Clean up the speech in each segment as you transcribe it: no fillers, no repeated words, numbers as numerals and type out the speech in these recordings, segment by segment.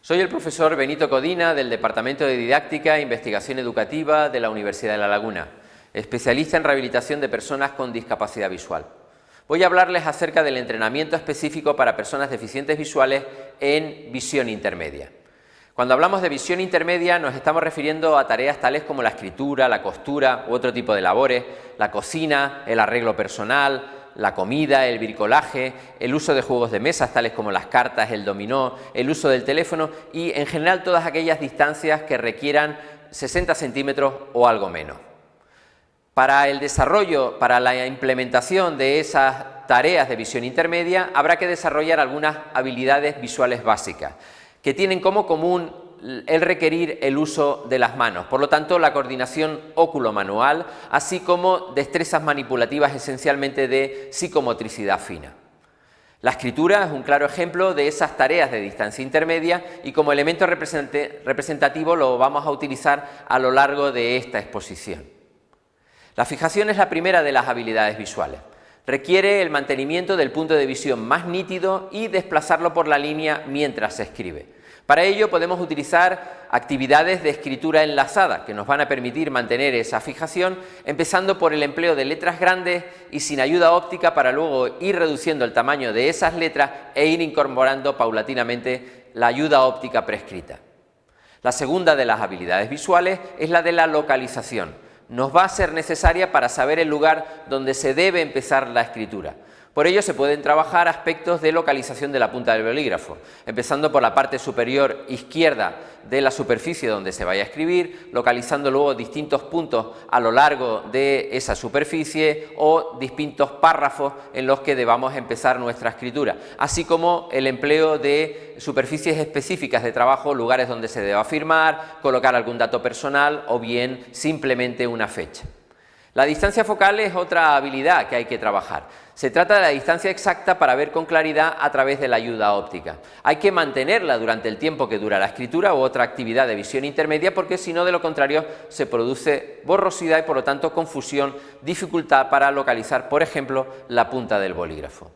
Soy el profesor Benito Codina del Departamento de Didáctica e Investigación Educativa de la Universidad de La Laguna, especialista en rehabilitación de personas con discapacidad visual. Voy a hablarles acerca del entrenamiento específico para personas deficientes visuales en visión intermedia. Cuando hablamos de visión intermedia nos estamos refiriendo a tareas tales como la escritura, la costura u otro tipo de labores, la cocina, el arreglo personal, la comida, el bricolaje, el uso de juegos de mesas tales como las cartas, el dominó, el uso del teléfono y en general todas aquellas distancias que requieran 60 centímetros o algo menos. Para el desarrollo, para la implementación de esas tareas de visión intermedia habrá que desarrollar algunas habilidades visuales básicas que tienen como común el requerir el uso de las manos, por lo tanto la coordinación óculo-manual, así como destrezas manipulativas esencialmente de psicomotricidad fina. La escritura es un claro ejemplo de esas tareas de distancia intermedia y como elemento representativo lo vamos a utilizar a lo largo de esta exposición. La fijación es la primera de las habilidades visuales. Requiere el mantenimiento del punto de visión más nítido y desplazarlo por la línea mientras se escribe. Para ello podemos utilizar actividades de escritura enlazada que nos van a permitir mantener esa fijación, empezando por el empleo de letras grandes y sin ayuda óptica para luego ir reduciendo el tamaño de esas letras e ir incorporando paulatinamente la ayuda óptica prescrita. La segunda de las habilidades visuales es la de la localización. Nos va a ser necesaria para saber el lugar donde se debe empezar la escritura. Por ello se pueden trabajar aspectos de localización de la punta del bolígrafo, empezando por la parte superior izquierda de la superficie donde se vaya a escribir, localizando luego distintos puntos a lo largo de esa superficie o distintos párrafos en los que debamos empezar nuestra escritura, así como el empleo de superficies específicas de trabajo, lugares donde se deba firmar, colocar algún dato personal o bien simplemente una fecha. La distancia focal es otra habilidad que hay que trabajar. Se trata de la distancia exacta para ver con claridad a través de la ayuda óptica. Hay que mantenerla durante el tiempo que dura la escritura u otra actividad de visión intermedia porque si no, de lo contrario, se produce borrosidad y por lo tanto confusión, dificultad para localizar, por ejemplo, la punta del bolígrafo.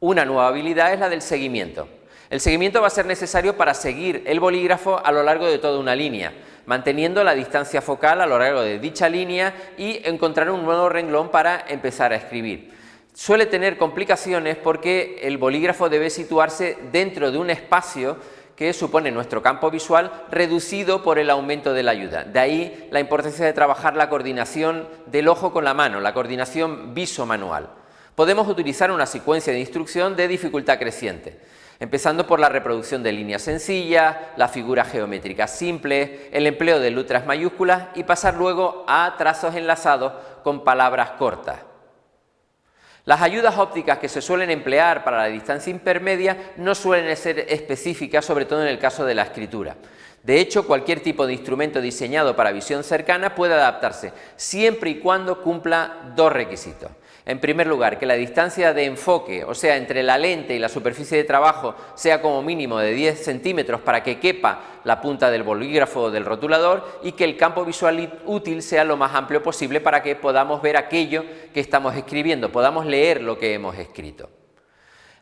Una nueva habilidad es la del seguimiento. El seguimiento va a ser necesario para seguir el bolígrafo a lo largo de toda una línea, manteniendo la distancia focal a lo largo de dicha línea y encontrar un nuevo renglón para empezar a escribir. Suele tener complicaciones porque el bolígrafo debe situarse dentro de un espacio que supone nuestro campo visual reducido por el aumento de la ayuda. De ahí la importancia de trabajar la coordinación del ojo con la mano, la coordinación viso-manual. Podemos utilizar una secuencia de instrucción de dificultad creciente, empezando por la reproducción de líneas sencillas, las figuras geométricas simples, el empleo de letras mayúsculas y pasar luego a trazos enlazados con palabras cortas. Las ayudas ópticas que se suelen emplear para la distancia intermedia no suelen ser específicas, sobre todo en el caso de la escritura. De hecho, cualquier tipo de instrumento diseñado para visión cercana puede adaptarse, siempre y cuando cumpla dos requisitos. En primer lugar, que la distancia de enfoque, o sea, entre la lente y la superficie de trabajo, sea como mínimo de 10 centímetros para que quepa la punta del bolígrafo o del rotulador y que el campo visual útil sea lo más amplio posible para que podamos ver aquello que estamos escribiendo, podamos leer lo que hemos escrito.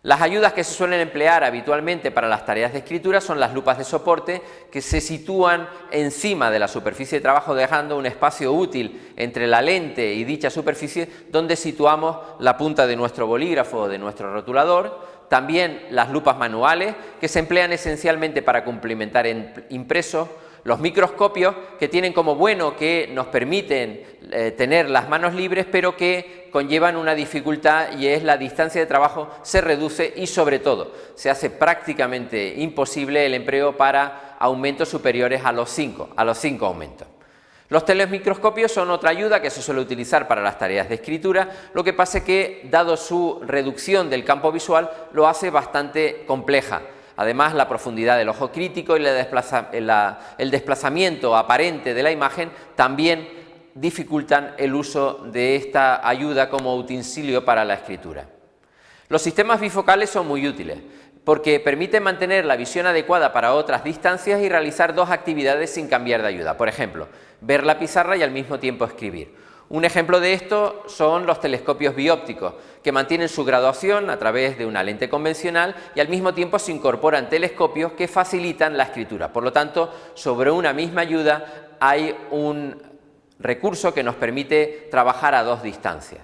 Las ayudas que se suelen emplear habitualmente para las tareas de escritura son las lupas de soporte que se sitúan encima de la superficie de trabajo dejando un espacio útil entre la lente y dicha superficie donde situamos la punta de nuestro bolígrafo o de nuestro rotulador. También las lupas manuales que se emplean esencialmente para complementar impresos. Los microscopios que tienen como bueno que nos permiten tener las manos libres pero que conllevan una dificultad y es la distancia de trabajo se reduce y sobre todo se hace prácticamente imposible el empleo para aumentos superiores a los 5 aumentos. Los telesmicroscopios son otra ayuda que se suele utilizar para las tareas de escritura, lo que pasa es que dado su reducción del campo visual lo hace bastante compleja. Además, la profundidad del ojo crítico y el desplazamiento aparente de la imagen también dificultan el uso de esta ayuda como utensilio para la escritura. Los sistemas bifocales son muy útiles porque permiten mantener la visión adecuada para otras distancias y realizar dos actividades sin cambiar de ayuda. Por ejemplo, ver la pizarra y al mismo tiempo escribir. Un ejemplo de esto son los telescopios biópticos, que mantienen su graduación a través de una lente convencional y al mismo tiempo se incorporan telescopios que facilitan la escritura. Por lo tanto, sobre una misma ayuda hay un recurso que nos permite trabajar a dos distancias.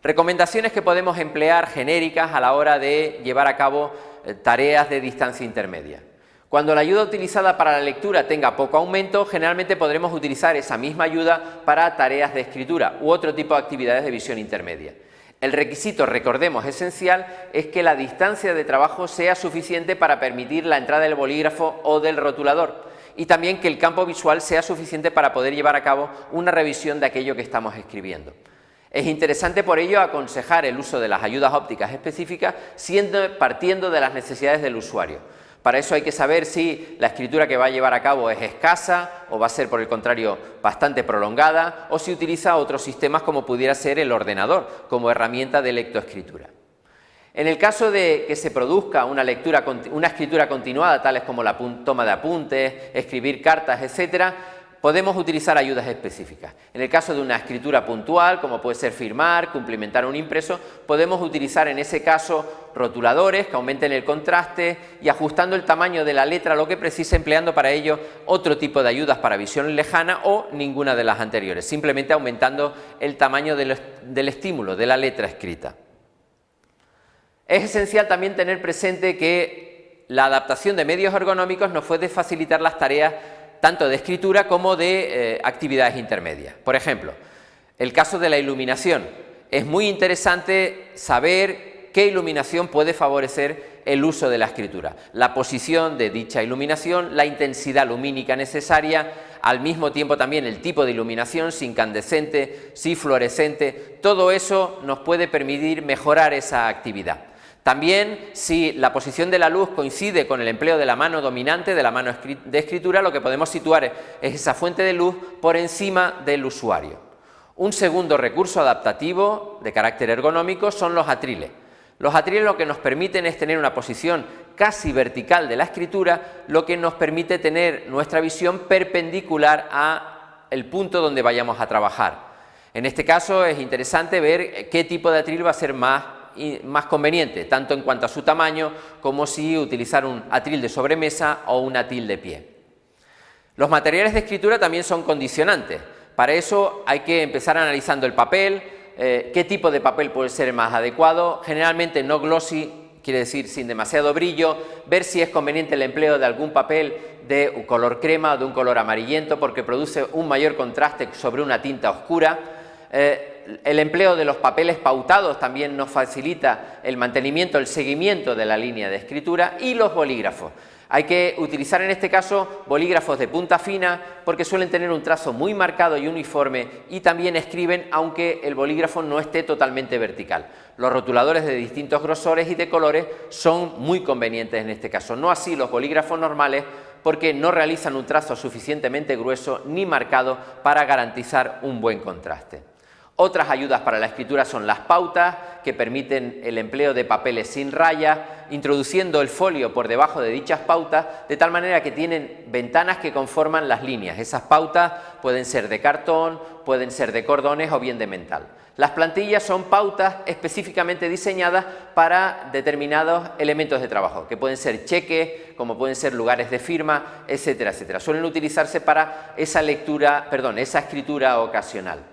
Recomendaciones que podemos emplear genéricas a la hora de llevar a cabo tareas de distancia intermedia. Cuando la ayuda utilizada para la lectura tenga poco aumento, generalmente podremos utilizar esa misma ayuda para tareas de escritura u otro tipo de actividades de visión intermedia. El requisito, recordemos, esencial es que la distancia de trabajo sea suficiente para permitir la entrada del bolígrafo o del rotulador y también que el campo visual sea suficiente para poder llevar a cabo una revisión de aquello que estamos escribiendo. Es interesante por ello aconsejar el uso de las ayudas ópticas específicas partiendo de las necesidades del usuario. Para eso hay que saber si la escritura que va a llevar a cabo es escasa o va a ser, por el contrario, bastante prolongada, o si utiliza otros sistemas como pudiera ser el ordenador como herramienta de lectoescritura. En el caso de que se produzca una escritura continuada, tales como la toma de apuntes, escribir cartas, etcétera, podemos utilizar ayudas específicas. En el caso de una escritura puntual, como puede ser firmar, cumplimentar un impreso, podemos utilizar en ese caso rotuladores que aumenten el contraste y ajustando el tamaño de la letra lo que precise, empleando para ello otro tipo de ayudas para visión lejana o ninguna de las anteriores, simplemente aumentando el tamaño del estímulo de la letra escrita. Es esencial también tener presente que la adaptación de medios ergonómicos nos puede facilitar las tareas tanto de escritura como de actividades intermedias. Por ejemplo, el caso de la iluminación. Es muy interesante saber qué iluminación puede favorecer el uso de la escritura. La posición de dicha iluminación, la intensidad lumínica necesaria, al mismo tiempo también el tipo de iluminación, si incandescente, si fluorescente, todo eso nos puede permitir mejorar esa actividad. También, si la posición de la luz coincide con el empleo de la mano dominante, de la mano de escritura, lo que podemos situar es esa fuente de luz por encima del usuario. Un segundo recurso adaptativo de carácter ergonómico son los atriles. Los atriles lo que nos permiten es tener una posición casi vertical de la escritura, lo que nos permite tener nuestra visión perpendicular al punto donde vayamos a trabajar. En este caso es interesante ver qué tipo de atril va a ser más conveniente, tanto en cuanto a su tamaño como si utilizar un atril de sobremesa o un atril de pie. Los materiales de escritura también son condicionantes. Para eso hay que empezar analizando el papel, qué tipo de papel puede ser más adecuado, generalmente no glossy, quiere decir sin demasiado brillo, ver si es conveniente el empleo de algún papel de un color crema o de un color amarillento porque produce un mayor contraste sobre una tinta oscura. El empleo de los papeles pautados también nos facilita el mantenimiento, el seguimiento de la línea de escritura, y los bolígrafos. Hay que utilizar en este caso bolígrafos de punta fina porque suelen tener un trazo muy marcado y uniforme y también escriben aunque el bolígrafo no esté totalmente vertical. Los rotuladores de distintos grosores y de colores son muy convenientes en este caso, no así los bolígrafos normales porque no realizan un trazo suficientemente grueso ni marcado para garantizar un buen contraste. Otras ayudas para la escritura son las pautas, que permiten el empleo de papeles sin rayas, introduciendo el folio por debajo de dichas pautas, de tal manera que tienen ventanas que conforman las líneas. Esas pautas pueden ser de cartón, pueden ser de cordones o bien de metal. Las plantillas son pautas específicamente diseñadas para determinados elementos de trabajo, que pueden ser cheques, como pueden ser lugares de firma, etcétera, etcétera. Suelen utilizarse para esa escritura ocasional.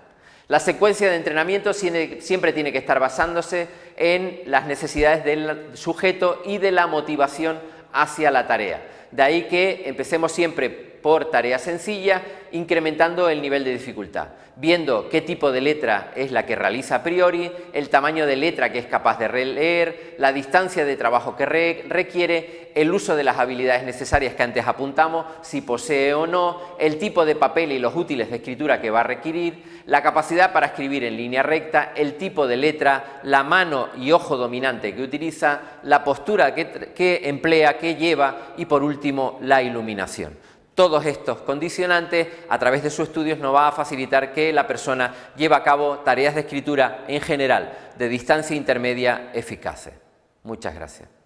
La secuencia de entrenamiento siempre tiene que estar basándose en las necesidades del sujeto y de la motivación hacia la tarea. De ahí que empecemos siempre por tareas sencillas, incrementando el nivel de dificultad, viendo qué tipo de letra es la que realiza a priori, el tamaño de letra que es capaz de releer, la distancia de trabajo que requiere, el uso de las habilidades necesarias que antes apuntamos, si posee o no, el tipo de papel y los útiles de escritura que va a requerir, la capacidad para escribir en línea recta, el tipo de letra, la mano y ojo dominante que utiliza, la postura que emplea, que lleva y por último la iluminación. Todos estos condicionantes, a través de sus estudios, nos va a facilitar que la persona lleve a cabo tareas de escritura en general de distancia intermedia eficaces. Muchas gracias.